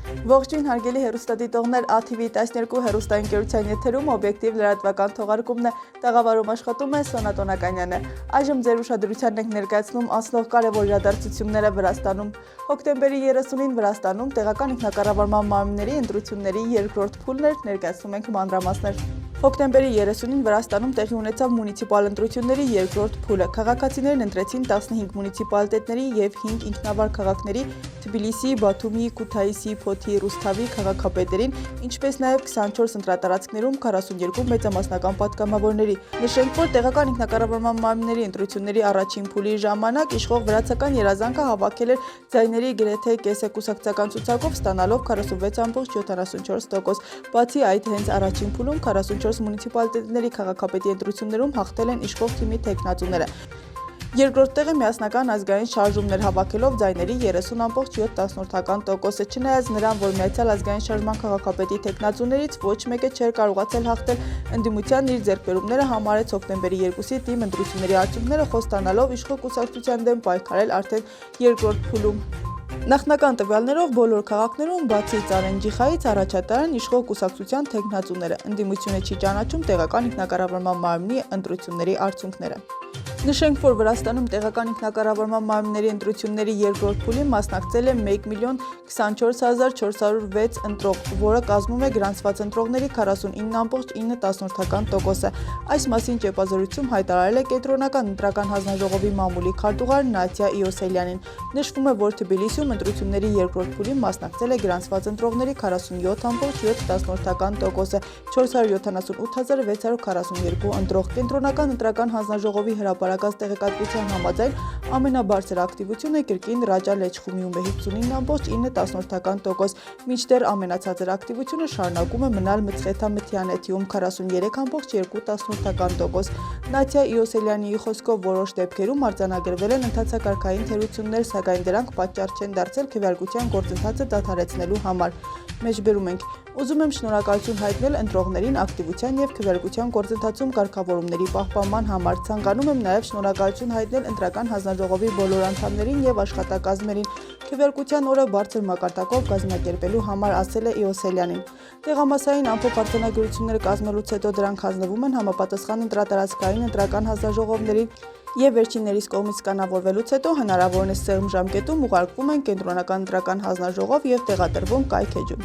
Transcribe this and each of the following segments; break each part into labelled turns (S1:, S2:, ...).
S1: Ողջույն հարգելի հեռուստադիտողներ, ATV 12 հեռուստաընկերության եթերում օբյեկտիվ լրատվական թողարկումն է, տաղավարում աշխատում է Սոնա Տոնականյանը։ Այժմ ձեր ուշադրությանն ենք ներկայացնում անցնող կարևոր իրադարձությունները Վրաստանում։ Հոկտեմբերի 30-ին Վրաստանում տեղական ինքնակառավարման մարմինների ընտրությունների երկրորդ փուլն էր, ներկայացնում ենք մանրամասներ։ Հոկտեմբերի 30-ին Վրաստանում տեղի ունեցավ մունիցիպալ ընտրությունների երկրորդ փուլը։ Քաղաքացիներն ընտրեցին 15 մունիցիպալիտետների և 5 ինքնավար քաղաքների Թբիլիսի, Բաթումի, Քութայիսի, Ֆոթի, Ռուսթավի քաղաքապետերին, ինչպես նաև 24 ընտրատարածքներում 42 մեծամասնական պատգամավորների։ Նշենք, որ տեղական ինքնակառավարման մարմինների ընտրությունների առաջին փուլի ժամանակ իշխող վրացական երազանքը հավաքել էր ձայների գրեթե կեսը կուսակցական ցուցակով, ստանալով 46.74%։ Բացի այդ, հենց առաջին փուլում 44 մունիցիպալիտետների քաղաքապետի ընտրություններում հաղթել են իշխող թիմի թեկնածուները։ Երկրորդ տեղը միասնական ազգային շարժումներ հավաքելով ձայների 30.7%-ը, չնայած նրան, որ Միացյալ ազգային շարժման քաղաքապետի թեկնածուներից ոչ մեկը չէր կարողացել հաղթել, ընդդիմությանն իր ձեռքբերումները համարեց հոկտեմբերի 2-ի թիմ ընտրությունների արդյունքները խոստանալով իշխող կուսակցության դեմ պայքարել արդեն երկրորդ փուլում։ Նախնական տվյալներով բոլոր քաղաքներում բացի Ծարենջիխայից առաջատար են իշխող կուսակցության թեկնածուները, ընդդիմությունը չի ճանաչում տեղական ինքնակառավարման մարմնի ընտրությունների արդյունքները։ Նշենք, որ Վրաստանում տեղական ինքնակառավարման մարմինների ընտրությունների երկրորդ փուլին մասնակցել է 1,024,406 ընտրող, որը կազմում է գրանցված ընտրողների 49.9%-ը։ Այս մասին ճեպազորություն հայտարարել է Կենտրոնական ընտրական հանձնաժողովի մամուլի քարտուղար Նատյա Իոսելյանին։ Նշվում է, որ Թբիլիսիում ընտրությունների երկրորդ փուլին մասնակցել է գրանցված ընտրողների 47.7%-ը, 478,642 ընտրող։ Կենտրոնական ընտրական հանձնաժողովի հրապարակած տեղեկատվության համաձայն ամենաբարձր ակտիվությունը կրկին Ռաջա Լեչխումիում է 59.9%, մինչդեռ ամենացածր ակտիվությունը շարունակում է մնալ Մցխեթա-Մթիանեթիում 43.2%։ Նատյա Իոսելյանի խոսքով որոշ դեպքերում արձանագրվել են ընթացակարգային թերություններ, սակայն դրանք պատճառ չեն դարձել քվեարկության գործընթացը դադարեցնելու համար։ Մեջբերում ենք. ուզում եմ շնորհակալություն հայտնել ընտրողներին ակտիվության և քվեարկության գործընթացում կարգավորումների պահպանման համար։ Ցանկանում եմ նաև շնորհակալություն հայտնել ընտրական հանձնաժողովի բոլոր անդամներին և աշխատակազմերին քվեարկության օրը բարձր մակարդակով կազմակերպելու համար, ասել է Իոսելյանին։ Տեղամասային ամփոփ արձանագրությունները կազմելուց հետո դրանք հանձնվում են համապատասխան ընտրատարածքային ընտրական հանձնաժողովներին և վերջիններիս կողմից կանավորվելուց հետո հնարավորինս սեղմ ժամկետում ուղարկվում են Կենտրոնական ընտրական հանձնաժողով և տեղադրվում կայքէջում։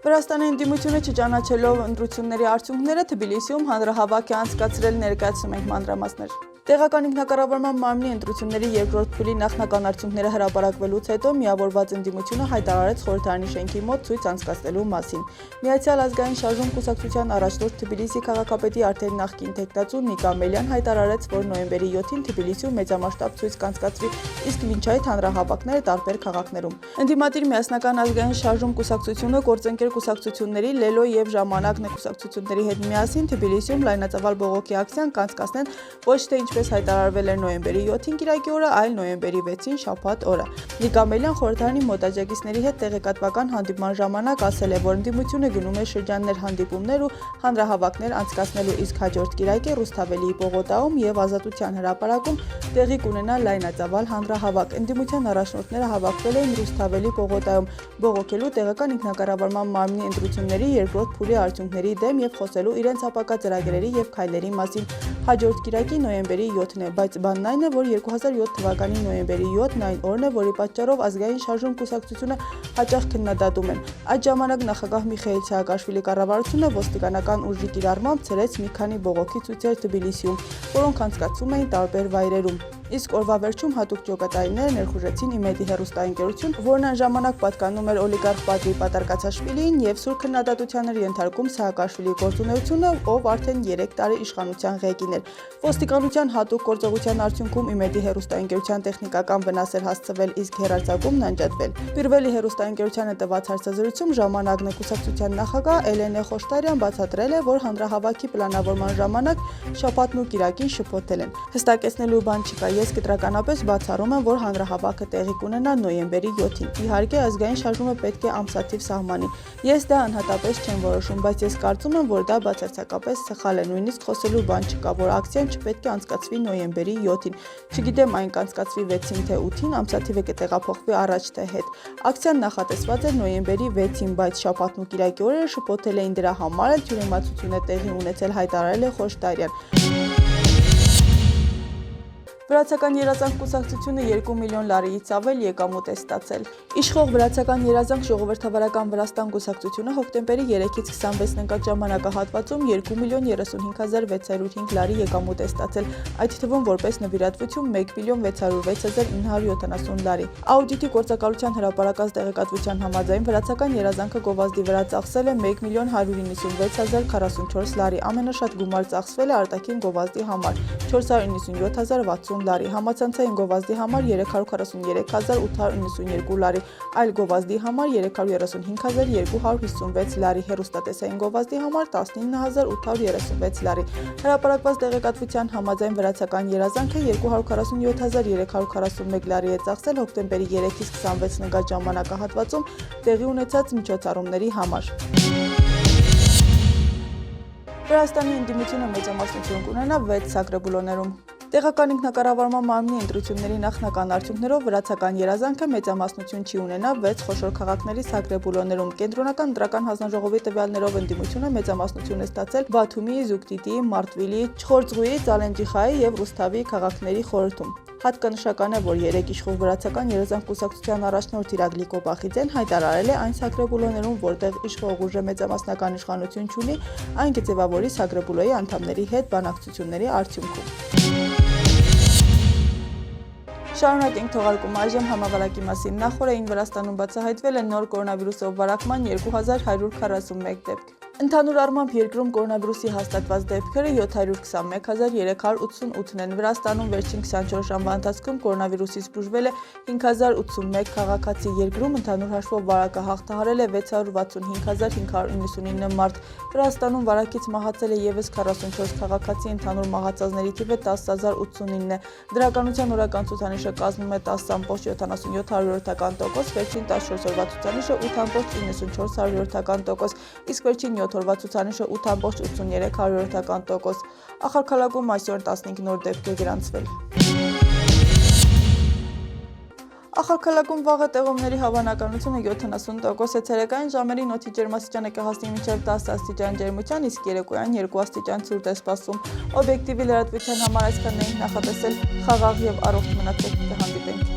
S1: Վրաստանի ընդդիմությունը չճանաչելով ընտրությունների արդյունքները Թբիլիսիում հանրահավաք է անցկացրել, ներկայացնում ենք մանրամասներ։ Տեղական ինքնակառավարման մարմնի ընտրությունների երկրորդ փուլի նախնական արդյունքները հրապարակվելուց հետո միավորված ընդդիմությունը հայտարարեց խորհրդարանի շենքի մոտ ցույց անցկացնելու մասին։ Միացյալ ազգային շարժում կուսակցության առաջնորդ Թբիլիսի քաղաքապետի արդեն նախկին թեկնածու Նիկա Ամելյան հայտարարեց, որ նոյեմբերի 7-ին Թբիլիսիում մեծամասշտաբ ցույց կանցկացվի, իսկ մինչ այդ հանրահավաքները տարբեր քաղաքներում։ Ընդդիմադիր միասնական ազգային շարժում կուսակցությունը գործընկեր կուսակցությունների Լելո և Ժամանակն է կուսակցությունների հետ միասին Թբիլիսիում լայնածավալ բողոքի ակցիան կանցկացնեն ոչ թե ինչպես հայտարարվել էր նոյեմբերի 7-ին կիրակի օրը, այլ նոյեմբերի 6-ին շաբաթ օրը։ Նիկա Ամելյան խորհրդարանի մոտաջակիցների հետ տեղեկատվական հանդիպման ժամանակ ասել է, որ ընդդիմությունը գնում է շրջաններ հանդիպումներ ու հանրահավաքներ անցկացնելու, իսկ հաջորդ կիրակի Ռուսթավելիի պողոտայում և Ազատության հրապարակում տեղի կունենա լայնածավալ հանրահավաք։ Ընդդիմության առաջնորդները հավաքվել էին Ռուսթավելի պողոտայում բողոքելու տեղական ինքնակառավարման մարմնի ընտրությունների երկրորդ փուլի արդյունքների դեմ և խոսելու իրենց ապագա ծրագրերի և քայլերի մասին։ Հաջորդ կիրակի նոյեմբերի 7-ն է, բայց բանն այն է, որ 2007 թվականի նոյեմբերի 7-ն այն օրն է, որի պատճառով ազգային շարժում կուսակցությունը հաճախ քննադատում են։ Այդ ժամանակ նախագահ Միխայիլ Սաակաշվիլի կառավարությունը ոստիկանական ուժի կիրառմամբ ցրեց մի քանի բողոքի ցույցեր Թբիլիսիում, որոնք անցկացվում էին տարբեր վայրերում։ Իսկ օրվա վերջում հատուկ ջոկատայինները ներխուժեցին Իմեդի հեռուստաընկերություն, որն այն ժամանակ պատկանում էր օլիգարխ Պատրի Պատարկացաշվիլիին և սուր քննադատության էր ենթարկում Սաակաշվիլիի գործունեությունը, ով արդեն 3 տարի իշխանության ղեկին էր։ Ոստիկանության հատուկ գործողության արդյունքում Իմեդի հեռուստաընկերության տեխնիկական վնաս էր հասցվել, իսկ հեռարձակումն անջատվել։ Պիրվելի հեռուստաընկերությանը տված հարցազրույցում Ժամանակն է կուսակցության նախագահ Էլենե Խոշտարյան բացատրել է, որ հանրահավաքի պլանավորման ժամանակ շաբաթն ու կիրակին շփոթել են։ Հստակեցնելու բան չկա, ես կտրականապես բացառում եմ, որ հանրահավաքը տեղի կունենա նոյեմբերի 7-ին։ Իհարկե, ազգային շարժումը պետք է ամսաթիվ սահմանի։ Ես դա անհատապես չեմ որոշում, բայց ես կարծում եմ, որ դա բացարձակապես սխալ է, նույնիսկ խոսելու բան չկա, որ ակցիան չպետք է անցկացվի նոյեմբերի 7-ին։ Չգիտեմ, այն կանցկացվի 6-ին թե 8-ին, ամսաթիվը կտեղափոխվի առաջ թե հետ։ Ակցիան նախատեսված էր նոյեմբերի 6-ին, բայց շաբաթն ու կիրակի օրերը շփոթել էին դրա համար, թյուրիմացություն է տեղի ունեցել, հայտարարել է Խոշտարյան։ Վրացական երազանք կուսակցությունը 2 միլիոն լարիից ավել եկամուտ է ստացել։ Իշխող Վրացական երազանք ժողովրդավարական Վրաստան կուսակցությունը հոկտեմբերի 3-ից 26-ն ընկած ժամանակահատվածում 2 միլիոն 35,605 լարի եկամուտ է ստացել, այդ թվում որպես նվիրատվություն 1 միլիոն 606,970 լարի։ Աուդիտի գործակալության հրապարակած տեղեկատվության համաձայն Վրացական երազանքը գովազդի վրա ծախսել է 1 միլիոն 196,044 լարի, ամենաշատ գումար ծախսվել է արտաքին գովազդի համար 497,060 լարի, համացանցային գովազդի համար 343,892 լարի, այլ գովազդի համար 335,256 լարի, հեռուստատեսային գովազդի համար 19,836 լարի։ Հրապարակված տեղեկատվության համաձայն Վրացական երազանքը 247,341 լարի է ծախսել հոկտեմբերի 3-ից 26-ն ընկած ժամանակահատվածում տեղի ունեցած միջոցառումների համար։ Վրաստանի ընդդիմությունը մեծամասնություն կունենա 6 սակրեբուլոներում։ Տեղական ինքնակառավարման մարմնի ընտրությունների նախնական արդյունքներով Վրացական երազանքը մեծամասնություն չի ունենա 6 խոշոր քաղաքների սակրեբուլոներում։ Կենտրոնական ընտրական հանձնաժողովի տվյալներով ընդդիմությունը մեծամասնություն է ստացել Բաթումի, Զուգդիդի, Մարտվիլի, Չխորձղուի, Ծալենջիխայի եւ Ռուսթավի քաղաքների խորհրդում։ Հատկանշական է, որ 3 իշխող Վրացական երազանք կուսակցության առաջնորդ Իրագլի Կոբախիձեն հայտարարել է այն սակրեբուլոներում, որտեղ իշխող ուժը մեծամասնական իշխանություն չունի, այն կձևավորի սակրեբուլոյի անդամների հետ բանակցությունների արդյունքում։ Շարունակենք թողարկումը այժմ համավարակի մասին։ Նախորդին Վրաստանում բացահայտվել է նոր կորոնավիրուսով վարակման 2141 դեպք։ Ընդհանուր առմամբ երկրում կորոնավիրուսի հաստատված դեպքերը 721,388-ն են։ Վրաստանում վերջին 24 ժամվա ընթացքում կորոնավիրուսից բուժվել է 5081 քաղաքացի, երկրում ընդհանուր հաշվով վարակը հաղթահարել է 665,599 մարդ։ Վրաստանում վարակից մահացել է ևս 44 քաղաքացի, ընդհանուր մահացածների թիվը 10,089 է։ Դրականության օրական ցուցանիշը կազմում է 10,77%, վերջին 14 օրվա ցուցանիշը 8,94%, իսկ վերջին 7 օրվա ցուցանիշը 8,83%։ Ախալքալակում այսօր 15 նոր դեպք է գրանցվել։ Ախալքալակում վաղը տեղումների հավանականությունը 70% է, ցերեկային ժամերին օդի ջերմաստիճանը կհասնի մինչև 10 աստիճան ջերմության, իսկ երեկոյան 2 աստիճան ցուրտ է սպասվում։ Օբյեկտիվի լրատվության համար այսքանն էինք նախատեսել, խաղաղ եւ առողջ մնացեք, կհանդիպենք։